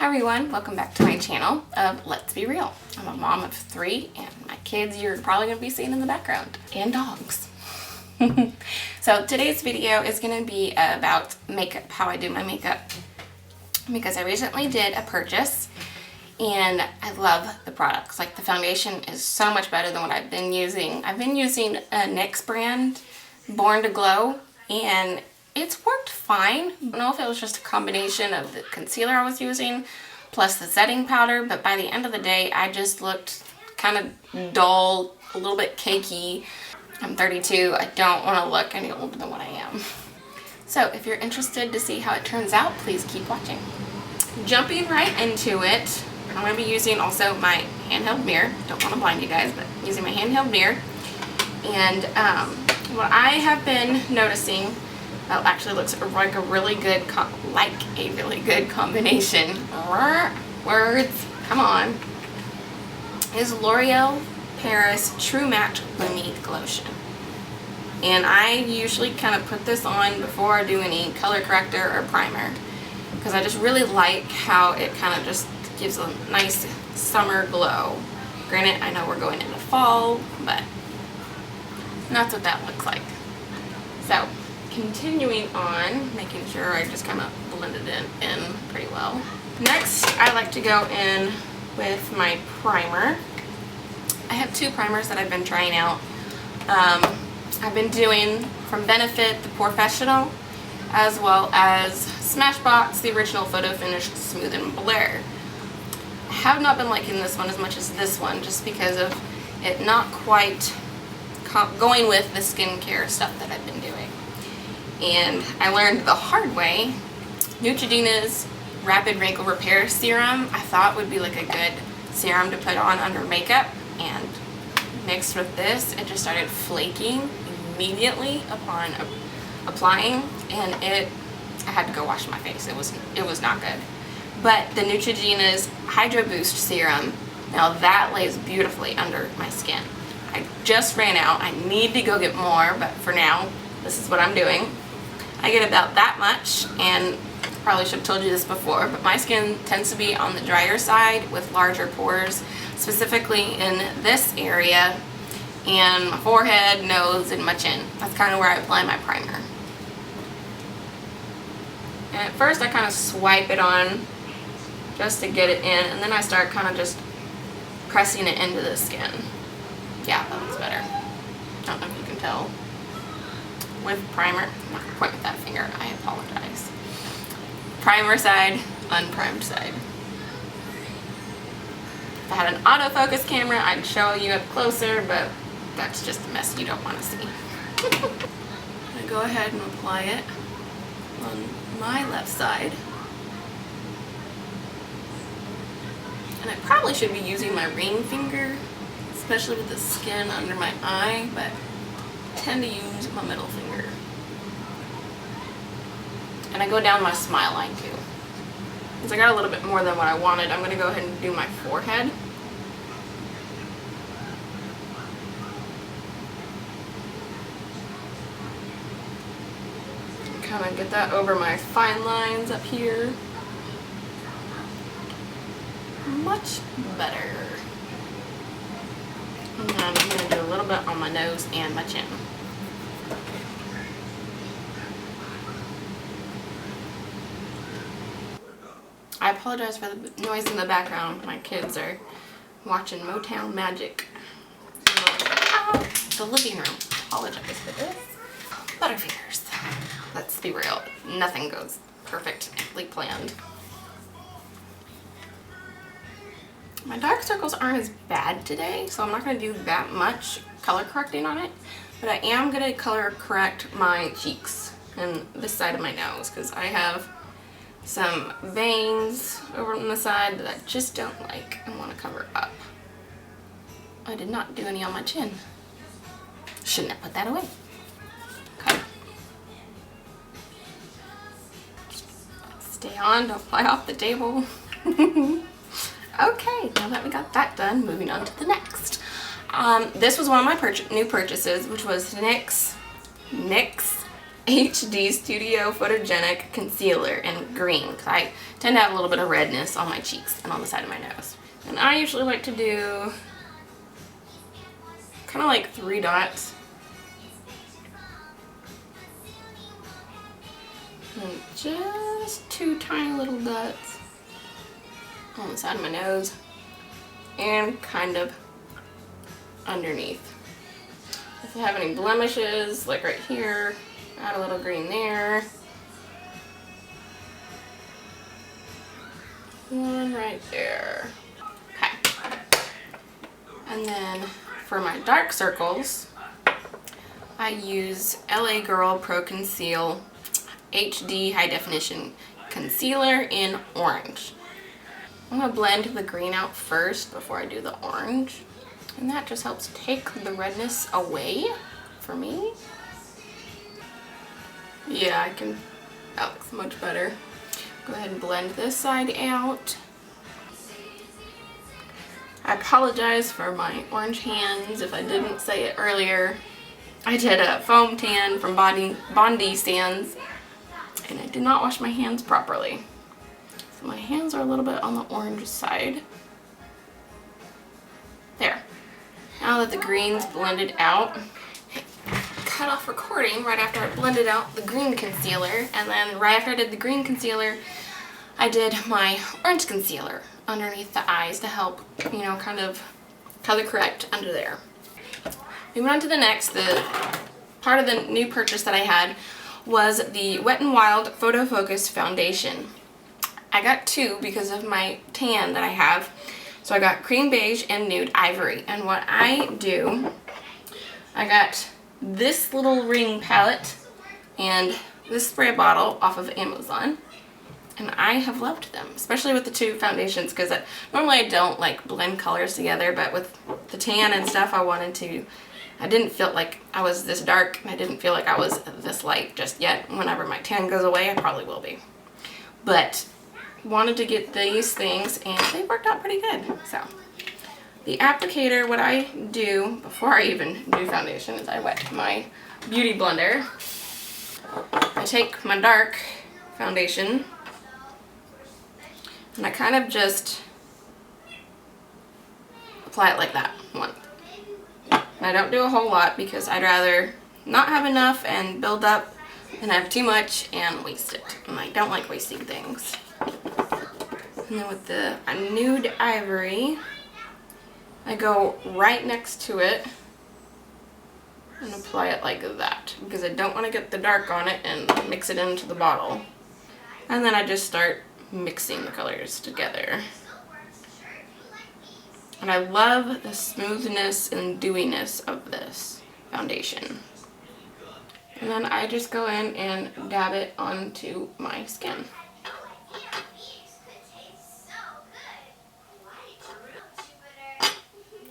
Hi everyone, welcome back to my channel of Let's Be Real. I'm a mom of 3 and my kids you're probably going to be seeing in the background. And dogs. So today's video is going to be about makeup, how I do my makeup. Because I recently did a purchase and I love the products. Like the foundation is so much better than what I've been using. I've been using a NYX brand, Born to Glow, and it's worked fine. I don't know if it was just a combination of the concealer I was using plus the setting powder, but by the end of the day I just looked kind of dull, a little bit cakey. I'm 32, I don't want to look any older than what I am. So if you're interested to see how it turns out, please keep watching. Jumping right into it, I'm going to be using also my handheld mirror. Don't want to blind you guys, but using my handheld mirror. And what I have been noticing, well, actually looks like a really good combination. Words, come on. Is L'Oreal Paris True Matte Clinique Lotion. And I usually kind of put this on before I do any color corrector or primer, because I just really like how it kind of just gives a nice summer glow. Granted, I know we're going into fall, but that's what that looks like. So, continuing on, making sure I just kind of blended it in pretty well. Next, I like to go in with my primer. I have 2 primers that I've been trying out. I've been doing from Benefit the Professional, as well as Smashbox the original Photo Finish Smooth and Blur. I have not been liking this one as much as this one, just because of it not quite going with the skincare stuff that I've been doing. And I learned the hard way, Neutrogena's Rapid Wrinkle Repair Serum I thought would be like a good serum to put on under makeup, and mixed with this it just started flaking immediately upon applying, and I had to go wash my face. It was not good. But the Neutrogena's Hydro Boost Serum, now that lays beautifully under my skin. I just ran out. I need to go get more, but for now this is what I'm doing. I get about that much, and probably should have told you this before, but my skin tends to be on the drier side with larger pores, specifically in this area and my forehead, nose, and my chin. That's kind of where I apply my primer. And at first I kind of swipe it on just to get it in, and then I start kind of just pressing it into the skin. Yeah, that looks better. I don't know if you can tell. With primer, I'm not going to point with that finger, I apologize. Primer side, unprimed side. If I had an autofocus camera, I'd show you up closer, but that's just a mess you don't want to see. I'm going to go ahead and apply it on my left side. And I probably should be using my ring finger, especially with the skin under my eye, but I tend to use my middle finger. And I go down my smile line too. Because I got a little bit more than what I wanted, I'm going to go ahead and do my forehead. Kind of get that over my fine lines up here. Much better. And then I'm going to do a little bit on my nose and my chin. I apologize for the noise in the background. My kids are watching Motown Magic. The living room. Apologize for this. Butterfingers. Let's be real. Nothing goes perfectly planned. My dark circles aren't as bad today, so I'm not going to do that much color correcting on it. But I am going to color correct my cheeks and this side of my nose, because I have some veins over on the side that I just don't like and want to cover up. I did not do any on my chin. Shouldn't have put that away. Okay. Stay on, don't fly off the table. Okay, now that we got that done, moving on to the next. This was one of my new purchases, which was NYX HD Studio Photogenic Concealer in green. I tend to have a little bit of redness on my cheeks and on the side of my nose. And I usually like to do kind of like 3 dots. And just 2 tiny little dots on the side of my nose and kind of underneath. If I have any blemishes, like right here, add a little green there. One right there. Okay. And then for my dark circles, I use LA Girl Pro Conceal HD High Definition Concealer in orange. I'm going to blend the green out first before I do the orange. And that just helps take the redness away for me. Yeah, that looks much better. Go ahead and blend this side out. I apologize for my orange hands if I didn't say it earlier. I did a foam tan from Bondi Sands, and I did not wash my hands properly. So my hands are a little bit on the orange side. There. Now that the green's blended out, I cut off recording right after I blended out the green concealer, and then right after I did the green concealer, I did my orange concealer underneath the eyes to help, you know, kind of color correct under there. Moving on to the next, the part of the new purchase that I had was the Wet n Wild Photo Focus Foundation. I got 2 because of my tan that I have. So I got cream beige and nude ivory. And what I do, I got this little ring palette and this spray bottle off of Amazon. And I have loved them, especially with the 2 foundations, because normally I don't like blend colors together, but with the tan and stuff, I didn't feel like I was this dark, and I didn't feel like I was this light just yet. Whenever my tan goes away, I probably will be. But wanted to get these things, and they worked out pretty good. So the applicator, what I do before I even do foundation is I wet my beauty blender. I take my dark foundation and I kind of just apply it like that. One. And I don't do a whole lot because I'd rather not have enough and build up than have too much and waste it. And I don't like wasting things. And then with the nude ivory, I go right next to it and apply it like that because I don't want to get the dark on it and mix it into the bottle. And then I just start mixing the colors together. And I love the smoothness and dewiness of this foundation. And then I just go in and dab it onto my skin.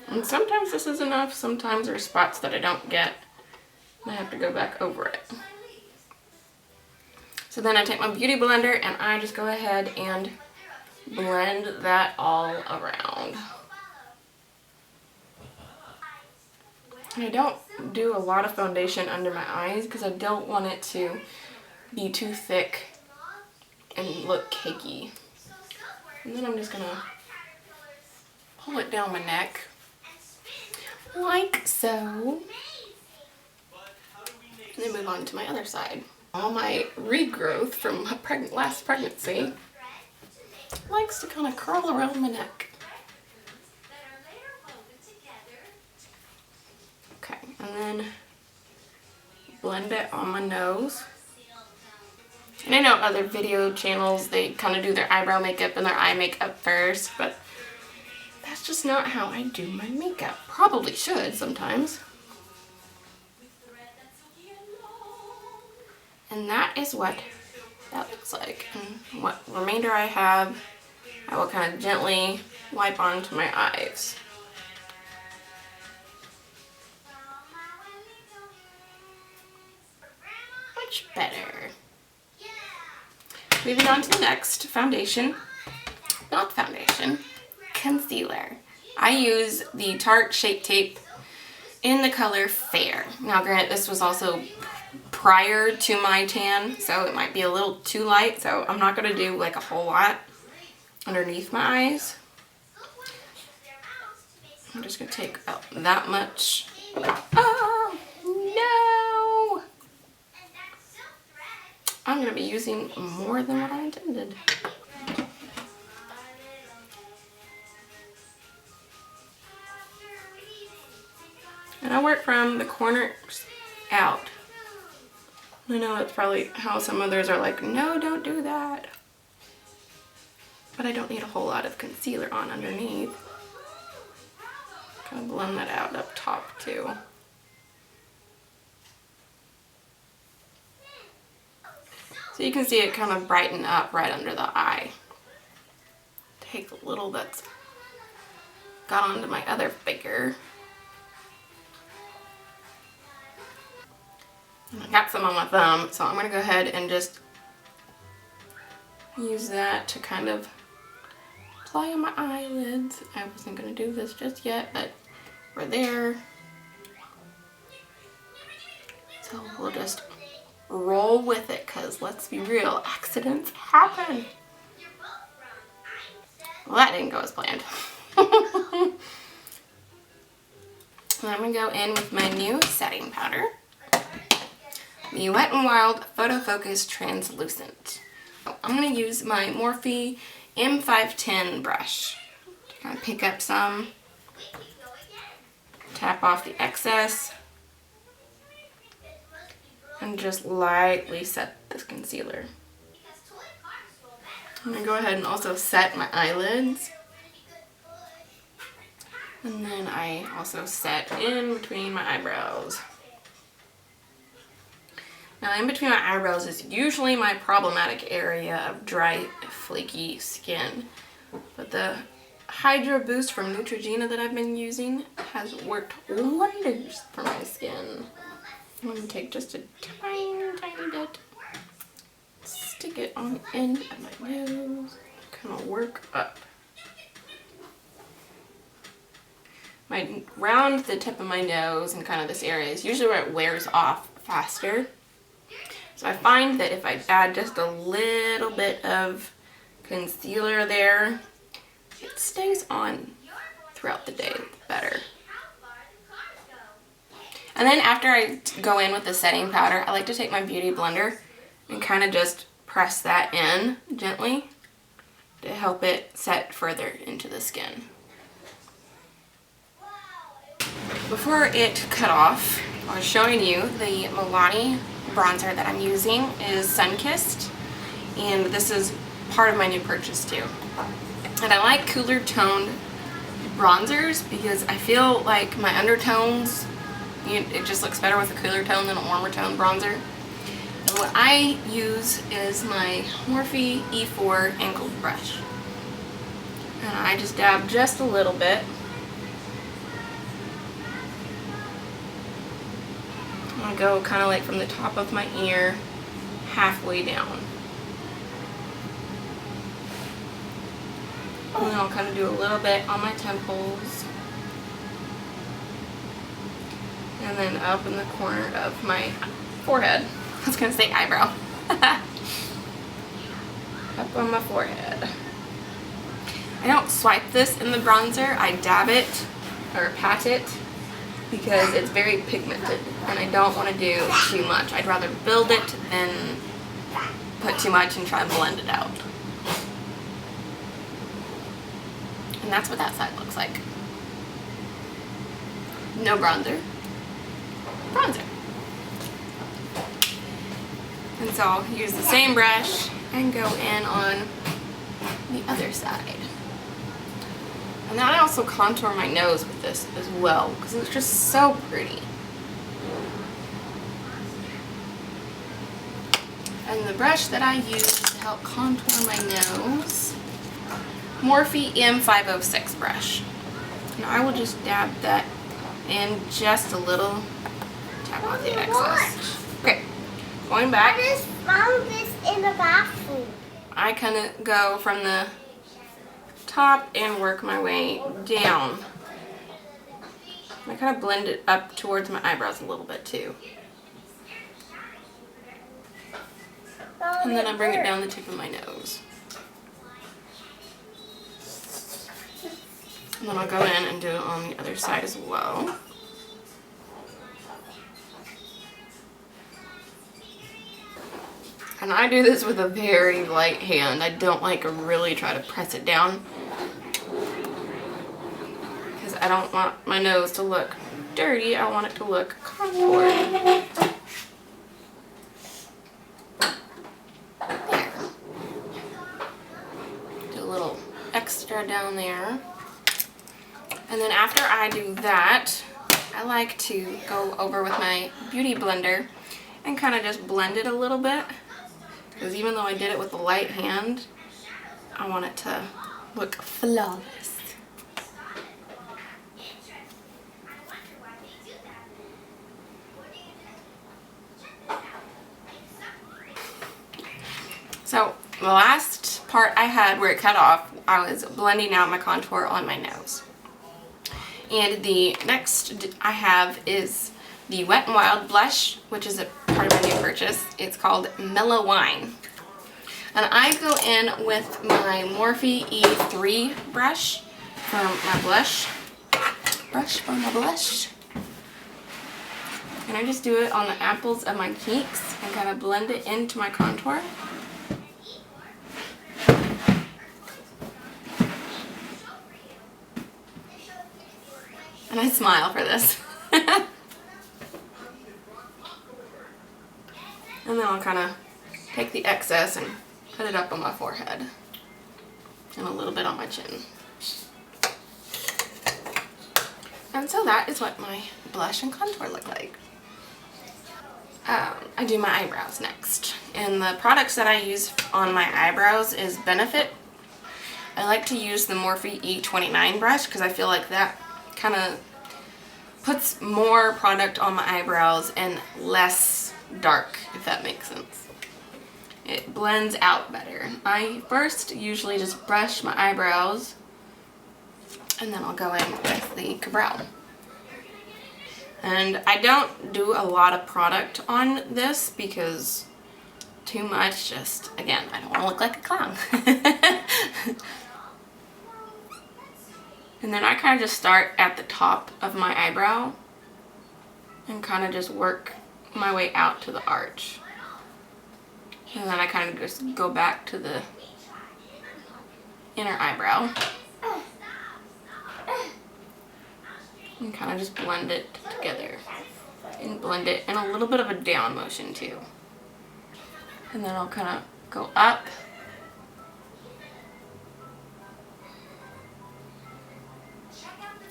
And sometimes this is enough, sometimes there's spots that I don't get, and I have to go back over it. So then I take my beauty blender and I just go ahead and blend that all around. And I don't do a lot of foundation under my eyes because I don't want it to be too thick and look cakey. And then I'm just going to pull it down my neck. Like so. And then move on to my other side. All my regrowth from my last pregnancy likes to kind of curl around my neck. Okay, and then blend it on my nose. And I know other video channels, they kind of do their eyebrow makeup and their eye makeup first, but that's just not how I do my makeup. Probably should sometimes. And that is what that looks like. And what remainder I have, I will kind of gently wipe onto my eyes. Much better. Moving on to the next foundation. Not foundation. Concealer. I use the Tarte Shape Tape in the color Fair. Now granted, this was also prior to my tan, so it might be a little too light, so I'm not going to do like a whole lot. underneath my eyes. I'm just going to take about that much. Oh, no! I'm going to be using more than what I intended. And I work from the corners out. I know that's probably how some others are like, no, don't do that. But I don't need a whole lot of concealer on underneath. Kind of blend that out up top too. So you can see it kind of brighten up right under the eye. Take a little that's got onto my other finger. And I got some on my thumb, so I'm going to go ahead and just use that to kind of apply on my eyelids. I wasn't going to do this just yet, but we're there. So we'll just roll with it, because let's be real, accidents happen. Well, that didn't go as planned. And I'm going to go in with my new setting powder, the Wet n Wild Photo Focus Translucent. I'm going to use my Morphe M510 brush to kind of pick up some, tap off the excess, and just lightly set this concealer. I'm going to go ahead and also set my eyelids. And then I also set in between my eyebrows. Now, in between my eyebrows is usually my problematic area of dry, flaky skin. But the Hydra Boost from Neutrogena that I've been using has worked wonders for my skin. I'm going to take just a tiny bit, stick it on the end of my nose, kind of work up. Around the tip of my nose and kind of this area is usually where it wears off faster. So I find that if I add just a little bit of concealer there, it stays on throughout the day better. And then after I go in with the setting powder, I like to take my beauty blender and kind of just press that in gently to help it set further into the skin. Before it cut off, I was showing you the Milani bronzer that I'm using is Sun-Kissed, and this is part of my new purchase too. And I like cooler toned bronzers because I feel like my undertones, it just looks better with a cooler tone than a warmer tone bronzer. And what I use is my Morphe E4 angled brush. And I just dab just a little bit. I go kind of like from the top of my ear halfway down. And then I'll kind of do a little bit on my temples. And then up in the corner of my forehead. I was going to say eyebrow. Up on my forehead. I don't swipe this in the bronzer. I dab it or pat it because it's very pigmented and I don't want to do too much. I'd rather build it than put too much and try and blend it out. And that's what that side looks like. No bronzer. Bronzer. And so I'll use the same brush and go in on the other side. And then I also contour my nose with this as well because it's just so pretty. And the brush that I use to help contour my nose, Morphe M506 brush. And I will just dab that in just a little, tap off the excess. Okay, going back. I just found this in the bathroom. I kind of go from the top and work my way down. I kind of blend it up towards my eyebrows a little bit too. And then I bring it down the tip of my nose. And then I'll go in and do it on the other side as well. And I do this with a very light hand. I don't like really try to press it down because I don't want my nose to look dirty. I want it to look contoured. There. Do a little extra down there. And then after I do that, I like to go over with my beauty blender and kind of just blend it a little bit. Because even though I did it with a light hand, I want it to look flawless. So the last part I had where it cut off, I was blending out my contour on my nose. And the next I have is the Wet n Wild blush, which is a part of my new purchase. It's called Mellow Wine. And I go in with my Morphe E3 brush for my blush. And I just do it on the apples of my cheeks and kind of blend it into my contour. And I smile for this. And then I'll kind of take the excess and put it up on my forehead and a little bit on my chin. And so that is what my blush and contour look like. I do my eyebrows next. And the products that I use on my eyebrows is Benefit. I like to use the Morphe E29 brush because I feel like that kind of puts more product on my eyebrows and less dark, if that makes sense. It blends out better. I first usually just brush my eyebrows and then I'll go in with the Cabral. And I don't do a lot of product on this because too much, just, again, I don't want to look like a clown. And then I kind of just start at the top of my eyebrow and kind of just work my way out to the arch. And then I kind of just go back to the inner eyebrow and kind of just blend it together and blend it in a little bit of a down motion too. And then I'll kind of go up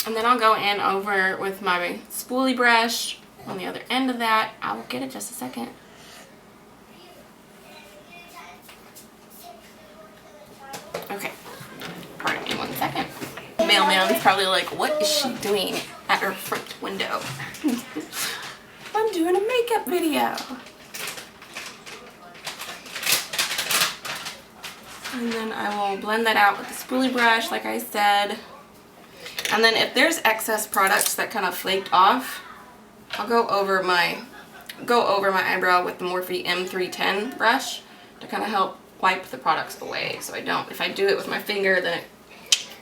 and then I'll go in over with my spoolie brush on the other end of that. I will get it just a second. Okay, pardon me 1 second. Mailman's probably like, what is she doing at her front window? I'm doing a makeup video. And then I will blend that out with the spoolie brush, like I said. And then if there's excess products that kind of flaked off, I'll go over my eyebrow with the Morphe M310 brush to kind of help wipe the products away. So if I do it with my finger, then it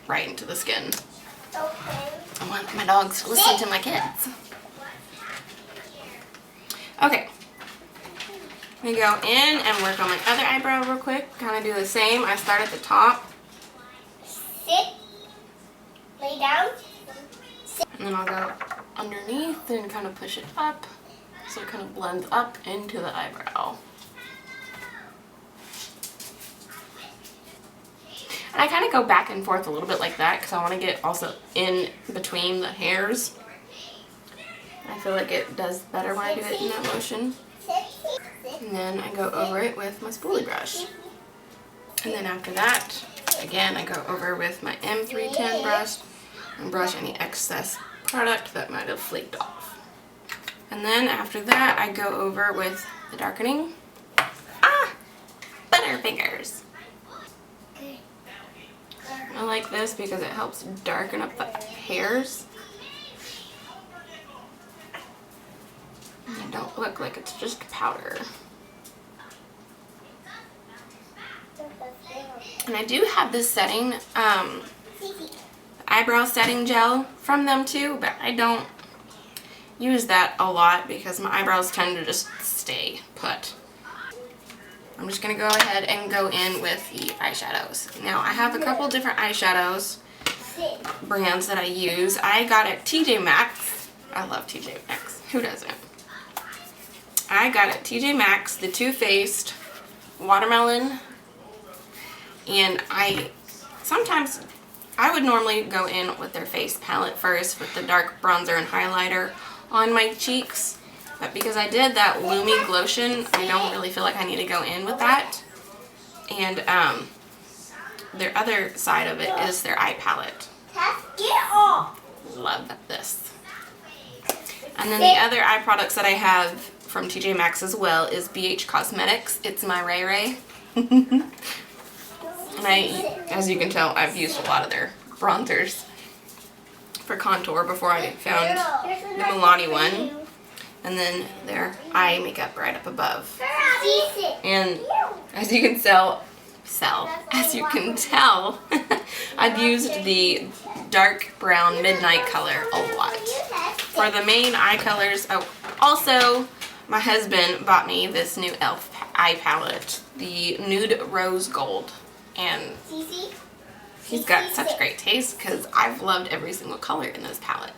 right into the skin. Okay. I want my dogs to listen to my kids. Okay. I'm gonna go in and work on my other eyebrow real quick. Kind of do the same. I start at the top. Sit. Lay down. Sit. And then I'll go underneath and kind of push it up so it kind of blends up into the eyebrow. And I kind of go back and forth a little bit like that because I want to get also in between the hairs. I feel like it does better when I do it in that motion. And then I go over it with my spoolie brush. And then after that, again, I go over with my M310 brush and brush any excess product that might have flaked off. And then after that, I go over with the darkening. Butterfingers. I like this because it helps darken up the hairs. And they don't look like it's just powder. And I do have this setting eyebrow setting gel from them too, but I don't use that a lot because my eyebrows tend to just stay put. I'm just going to go ahead and go in with the eyeshadows. Now, I have a couple different eyeshadows brands that I use. I got at TJ Maxx. I love TJ Maxx. Who doesn't? I got at TJ Maxx the Too Faced Watermelon. And sometimes I would normally go in with their face palette first with the dark bronzer and highlighter on my cheeks. But because I did that Lumi Lotion, I don't really feel like I need to go in with that. And their other side of it is their eye palette. Love this. And then the other eye products that I have from TJ Maxx as well is BH Cosmetics. It's my Ray Ray. And as you can tell, I've used a lot of their bronzers for contour before I found the Milani one. And then their eye makeup right up above. And as you can tell, I've used the dark brown midnight color a lot. For the main eye colors, oh, also my husband bought me this new e.l.f. eye palette, the Nude Rose Gold. And he's got such great taste because I've loved every single color in this palette.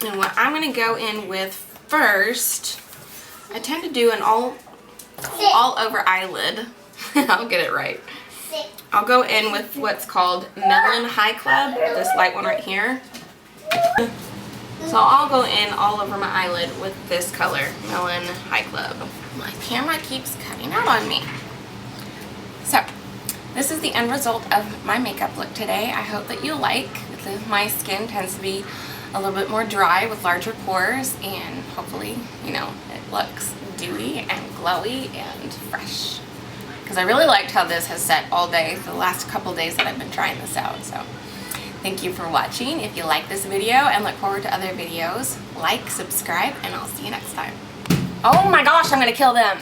And what I'm going to go in with first, I tend to do an all over eyelid. I'll get it right. I'll go in with what's called Melon High Club, this light one right here. So I'll go in all over my eyelid with this color, Melon High Club. My camera keeps cutting out on me. So this is the end result of my makeup look today. I hope that you like. My skin tends to be a little bit more dry with larger pores, and hopefully, you know, it looks dewy and glowy and fresh. Because I really liked how this has set all day the last couple days that I've been trying this out. So thank you for watching. If you like this video and look forward to other videos, like, subscribe, and I'll see you next time. Oh my gosh, I'm gonna kill them.